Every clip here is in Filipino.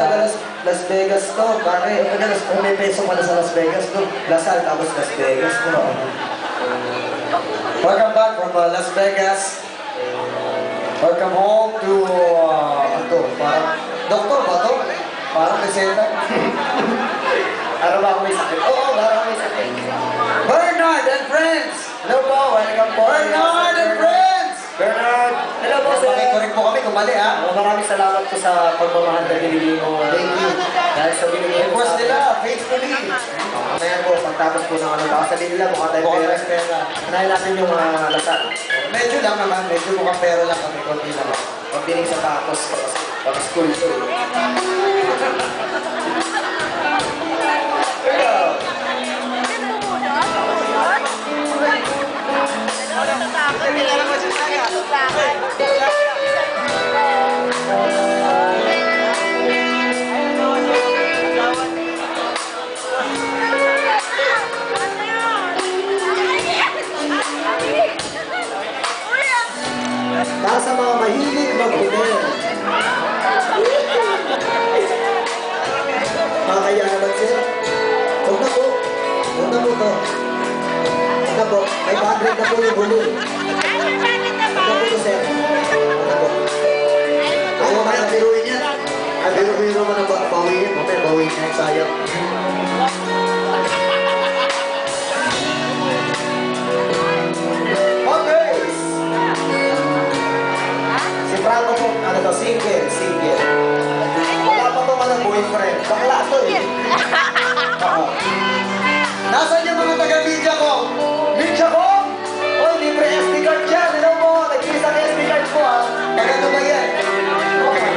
Las Vegas to, pare. Kung may peso pala sa Las Vegas to, Lasal tapos Las Vegas to. Welcome back from Las Vegas. Welcome home to, parang, doktor ba to? Parang reseta. Para ba ako may sakit? Oo, para ako may sakit. Bernard and friends! Hello po, welcome po. Bernard and friends! Bernard! Hello po, sir. Pakikorin po kami kung mali, ha? Maraming salamat po sa pagmamahal na binigay mo. Thank you. Dahil sa binigay mo sa nila, faithfully. Kaya po, pagtapos po ng baka sabihin nila, mukha tayo pera. Kanahin natin yung lasal. Medyo lang naman, medyo mukhang pera lang kami, konti lang. Pagbiling sa tapos, pag school to. Nasa mga mahilig mag-hotel. Makakaya naman sila. Huwag na po. Huwag na po to. Huwag na po. May 500 na po yung huli. Huwag na po to, sir. Huwag na po. Ayaw ka na biruin yan. Biro-biro mo na bawiin. Mamaya bawiin na yung sayang. Franco po, ano to, single. Wala pa to ng boyfriend. Bakla to eh. Nasaan yung mga taga-media ko? Media ko? Oh, libre SD card dyan. Hello po, nag-iisang SD card po ha. Kagano ba yan? Okay.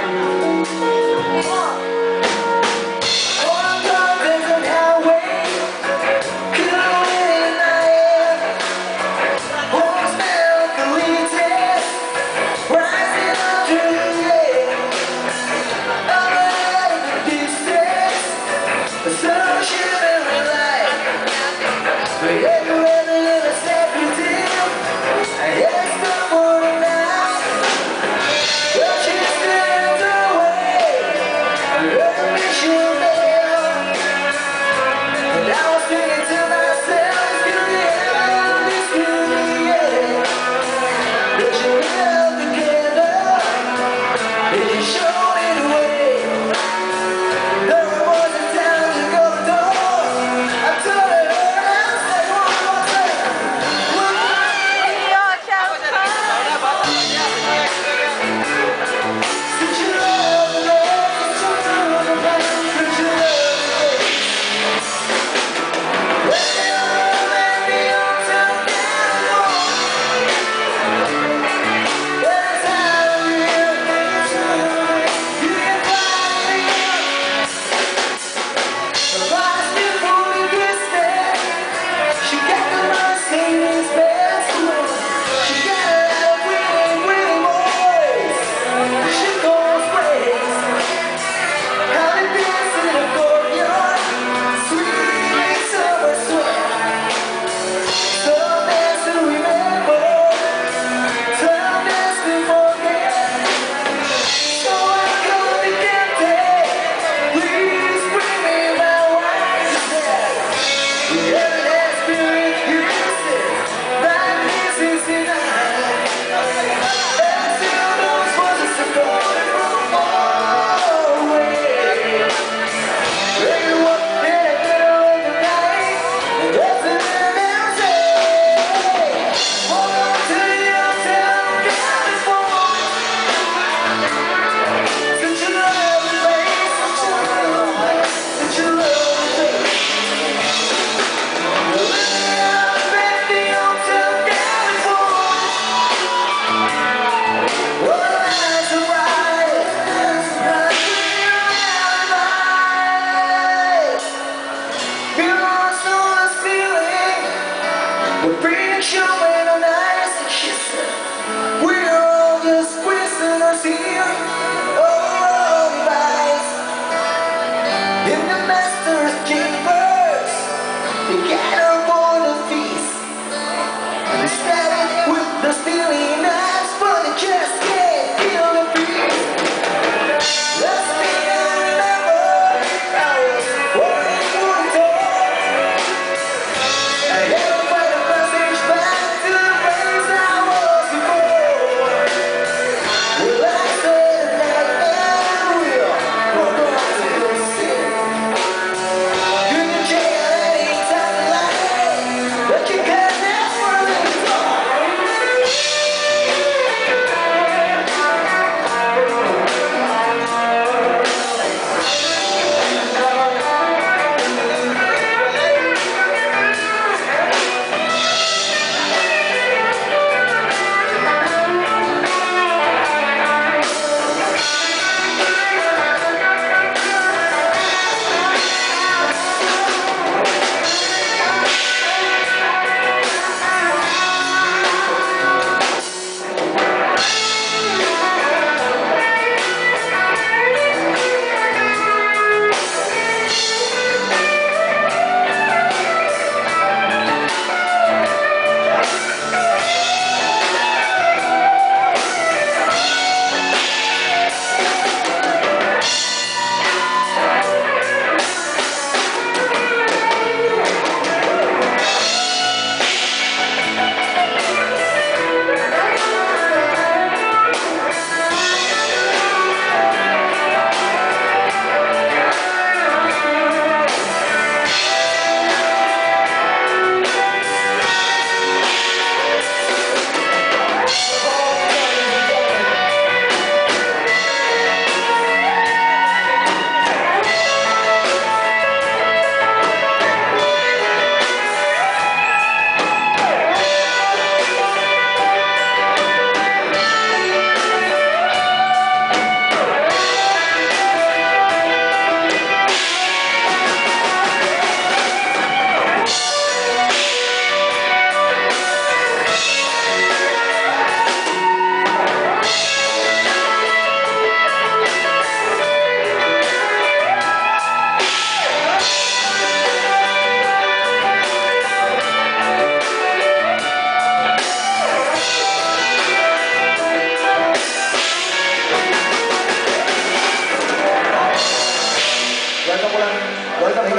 welcome ko lang. Welcome ko lang.